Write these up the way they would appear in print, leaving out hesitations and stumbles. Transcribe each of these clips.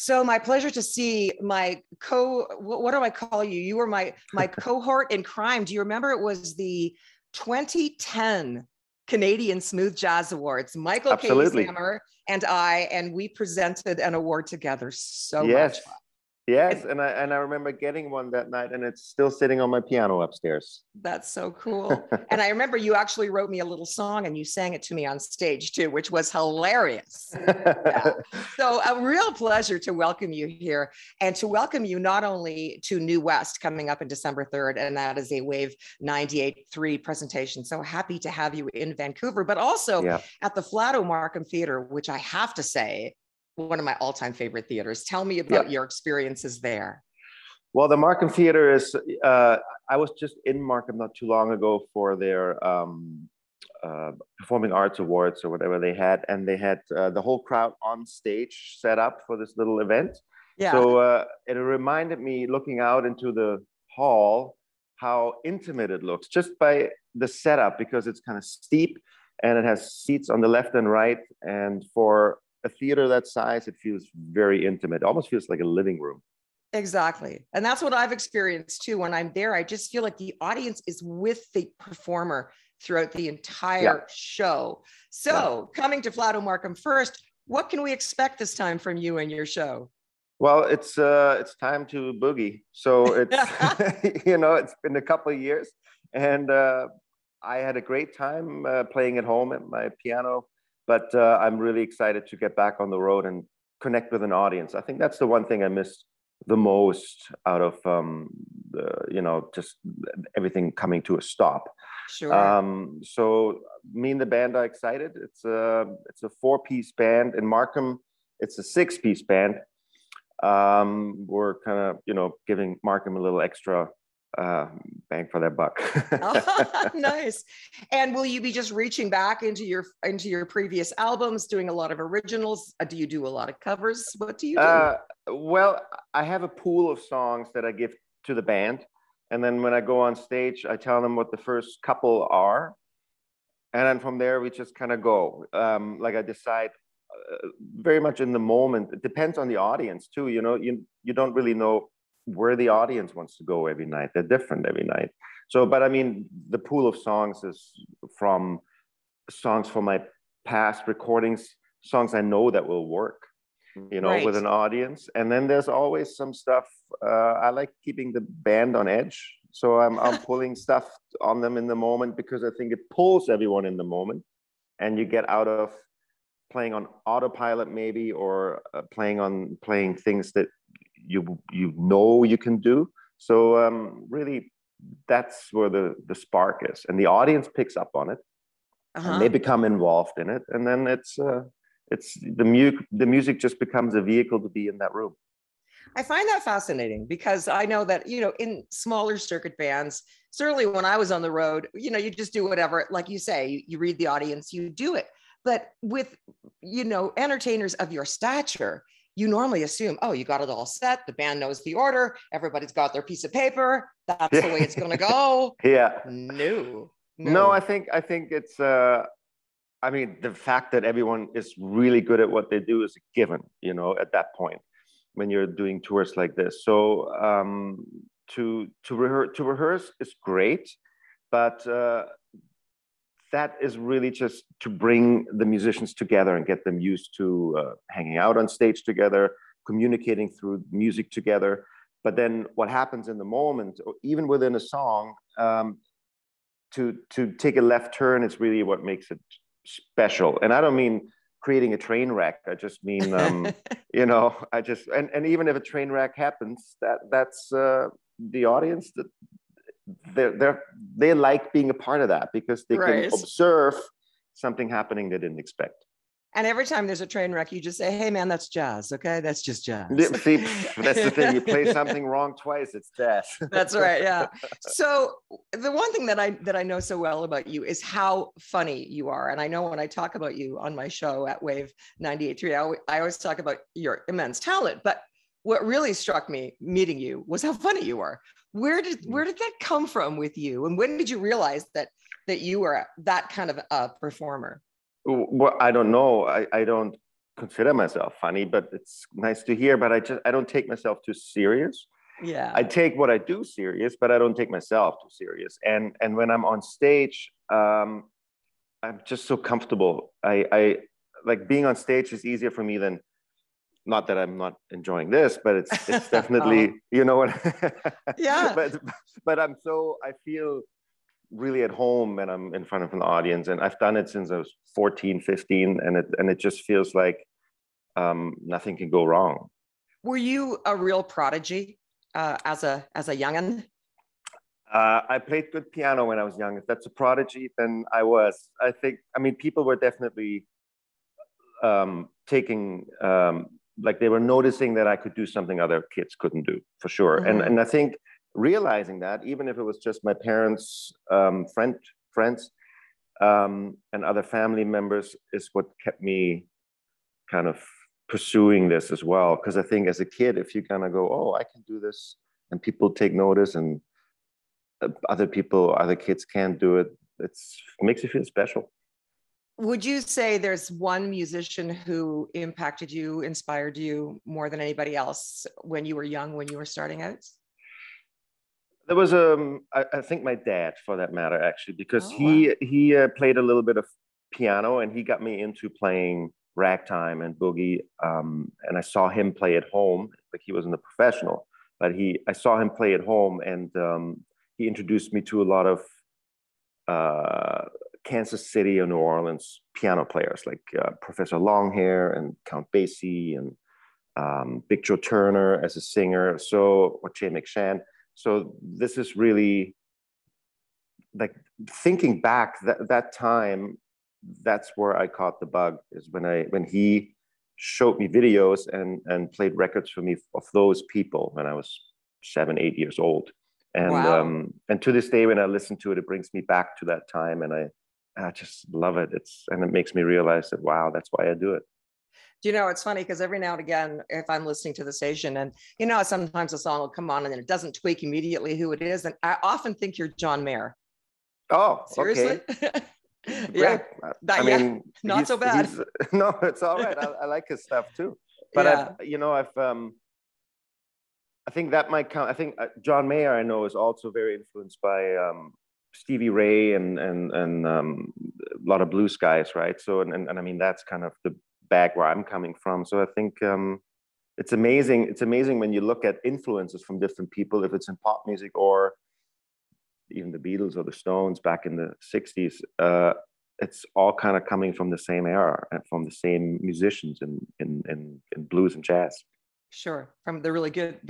So my pleasure to see my what do I call you? You were my cohort in crime. Do you remember it was the 2010 Canadian Smooth Jazz Awards? Michael Absolutely. Kaeshammer and we presented an award together. So much Yes. fun. Yes, and I remember getting one that night, and it's still sitting on my piano upstairs. That's so cool. And I remember you actually wrote me a little song and you sang it to me on stage too, which was hilarious. Yeah. So a real pleasure to welcome you here and to welcome you not only to New West coming up in December 3rd, and that is a Wave 98.3 presentation. So happy to have you in Vancouver, but also at the Flato Markham Theatre, which I have to say, one of my all-time favorite theaters. Tell me about your experiences there. Well, the Markham Theatre is, I was just in Markham not too long ago for their Performing Arts Awards or whatever they had. And they had the whole crowd on stage set up for this little event. Yeah. So it reminded me, looking out into the hall, how intimate it looks just by the setup, because it's kind of steep and it has seats on the left and right. And for a theater that size, it feels very intimate. It almost feels like a living room. Exactly. And that's what I've experienced too. When I'm there, I just feel like the audience is with the performer throughout the entire show. So coming to Flato Markham first, what can we expect this time from you and your show? Well, it's time to boogie. So it's, it's been a couple of years, and I had a great time playing at home at my piano. But I'm really excited to get back on the road and connect with an audience. I think that's the one thing I miss the most out of just everything coming to a stop. Sure. So me and the band are excited. It's a 4-piece band. In Markham, it's a 6-piece band. We're kind of giving Markham a little extra bang for their buck. Oh, nice. And will you be just reaching back into your previous albums, doing a lot of originals? Do you do a lot of covers? What do you do? Well, I have a pool of songs that I give to the band, and then when I go on stage, I tell them what the first couple are, and then from there we just kind of go. Like I decide very much in the moment. It depends on the audience too. You don't really know where the audience wants to go every night. They're different every night. So, but I mean, the pool of songs is from songs from my past recordings, songs I know that will work, with an audience. And then there's always some stuff. I like keeping the band on edge. So I'm pulling stuff on them in the moment, because I think it pulls everyone in the moment, and you get out of playing on autopilot maybe, or playing things that you can do. So really, that's where the spark is, and the audience picks up on it, and they become involved in it, and then it's the music just becomes a vehicle to be in that room. I find that fascinating, because I know that in smaller circuit bands, certainly when I was on the road, you just do whatever, like you say, you read the audience, you do it. But with entertainers of your stature, you normally assume, oh, you got it all set. The band knows the order. Everybody's got their piece of paper. That's the way it's going to go. Yeah. No, I think it's, the fact that everyone is really good at what they do is a given, at that point, when you're doing tours like this. So to rehearse is great, but that is really just to bring the musicians together and get them used to hanging out on stage together, communicating through music together. But then what happens in the moment, or even within a song, to take a left turn is really what makes it special. And I don't mean creating a train wreck. I just mean, and even if a train wreck happens, that's the audience that they like being a part of that, because they can observe something happening they didn't expect. And every time there's a train wreck, you just say, hey man, that's jazz. Okay. That's just jazz. See, that's the thing. You play something wrong twice, it's death. That's right. Yeah. So the one thing that I know so well about you is how funny you are. And I know when I talk about you on my show at Wave 98.3, I always talk about your immense talent, but what really struck me meeting you was how funny you are. Where did that come from with you? And when did you realize that you were that kind of a performer? Well, I don't know. I don't consider myself funny, but it's nice to hear. But I don't take myself too serious. Yeah. I take what I do serious, but I don't take myself too serious. And when I'm on stage, I'm just so comfortable. I like being on stage is easier for me than, not that I'm not enjoying this, but it's definitely, you know what? Yeah. But I feel really at home when I'm in front of an audience, and I've done it since I was 14, 15, and it just feels like nothing can go wrong. Were you a real prodigy as a youngin'? I played good piano when I was young. If that's a prodigy, then I was. I think, I mean, people were definitely taking, like they were noticing that I could do something other kids couldn't do, for sure. Mm-hmm. And I think realizing that, even if it was just my parents, friends, and other family members, is what kept me kind of pursuing this as well. Because I think as a kid, if you kind of go, oh, I can do this, and people take notice, and other kids can't do it, it makes you feel special. Would you say there's one musician who impacted you, inspired you more than anybody else when you were young, when you were starting out? There was I think my dad, for that matter, actually, because wow. he played a little bit of piano, and he got me into playing ragtime and boogie. And I saw him play at home. Like, he wasn't a professional, but I saw him play at home, and he introduced me to a lot of Kansas City and New Orleans piano players, like Professor Longhair and Count Basie, and Big Joe Turner as a singer, or Jay McShann. So this is really, like, thinking back, that time, that's where I caught the bug, is when he showed me videos and played records for me of those people when I was 7, 8 years old. And wow. And to this day, when I listen to it, it brings me back to that time, and I just love it. And it makes me realize that, wow, that's why I do it. Do you know, it's funny because every now and again, if I'm listening to the station, and sometimes a song will come on and then it doesn't tweak immediately who it is, and I often think you're John Mayer. Oh, seriously? Okay. Yeah. I mean, not so bad. No, it's all right. I like his stuff too. But yeah. I think that might count. I think John Mayer, I know, is also very influenced by Stevie Ray and a lot of blues guys, right? So, and I mean, that's kind of the bag where I'm coming from. So I think it's amazing. It's amazing when you look at influences from different people, if it's in pop music or even the Beatles or the Stones back in the 60s. It's all kind of coming from the same era and from the same musicians in blues and jazz. Sure, from the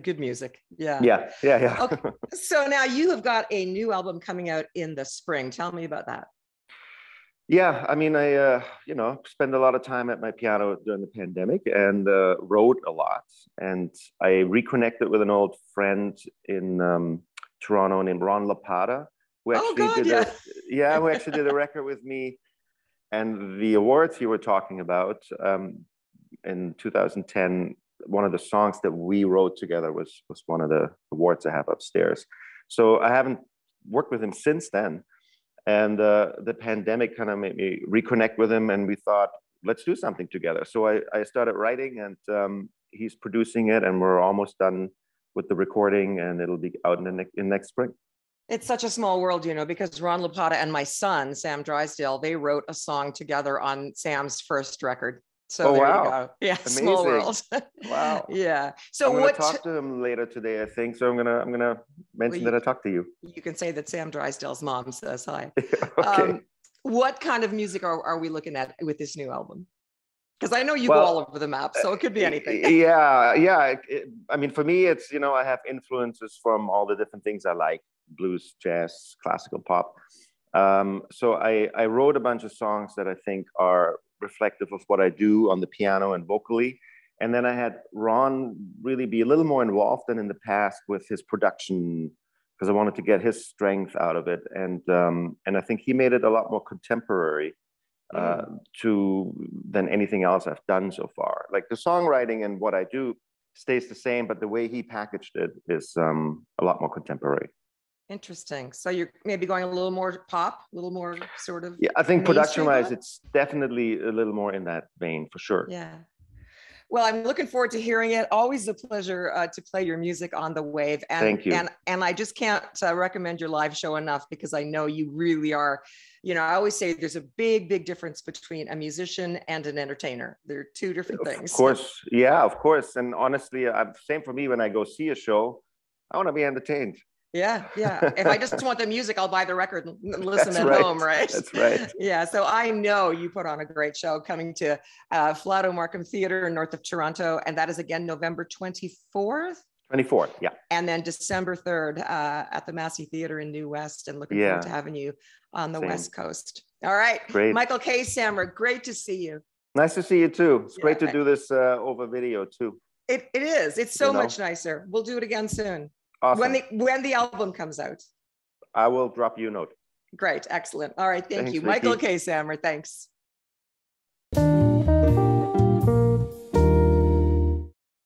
good music. Yeah. Okay. So now you have got a new album coming out in the spring. Tell me about that. Yeah, I mean, I spent a lot of time at my piano during the pandemic, and wrote a lot. And I reconnected with an old friend in Toronto named Ron LaPata, who actually who actually did a record with me. And the awards you were talking about, in 2010, one of the songs that we wrote together was one of the awards I have upstairs. So I haven't worked with him since then. And the pandemic kind of made me reconnect with him, and we thought, let's do something together. So I started writing, and he's producing it, and we're almost done with the recording, and it'll be out in next spring. It's such a small world, because Ron LaPata and my son, Sam Drysdale, they wrote a song together on Sam's first record. So there you go. Yeah, amazing. Small world. Wow. Yeah. So I'm gonna talk to him later today, I think. So I'm gonna mention that I talked to you. You can say that Sam Drysdale's mom says hi. Okay. What kind of music are we looking at with this new album? Because I know you go all over the map, so it could be anything. Yeah. I mean, for me, it's, I have influences from all the different things I like: blues, jazz, classical, pop. So I wrote a bunch of songs that I think are reflective of what I do on the piano and vocally. And then I had Ron really be a little more involved than in the past with his production, because I wanted to get his strength out of it. And I think he made it a lot more contemporary than anything else I've done so far. Like, the songwriting and what I do stays the same, but the way he packaged it is a lot more contemporary. Interesting. So you're maybe going a little more pop, a little more sort of. Yeah, I think production-wise, it's definitely a little more in that vein, for sure. Yeah. Well, I'm looking forward to hearing it. Always a pleasure to play your music on the wave. And, Thank you. And I just can't recommend your live show enough, because I know you really are. You know, I always say there's a big, big difference between a musician and an entertainer. They're two different things. Of course. Yeah, of course. And honestly, same for me when I go see a show. I want to be entertained. Yeah, yeah. If I just want the music, I'll buy the record and listen at home, right? That's right. Yeah. So I know you put on a great show coming to Flato Markham Theatre north of Toronto. And that is again November 24th. 24th, yeah. And then December 3rd at the Massey Theatre in New West. And looking forward to having you on the West Coast. All right. Great. Michael Kaeshammer, great to see you. Nice to see you too. It's great to do this over video too. It is. It's so much nicer. We'll do it again soon. Awesome. When the album comes out. I will drop you a note. Great. Excellent. All right. Thank Thanks, you. Vickie. Michael Kaeshammer. Thanks.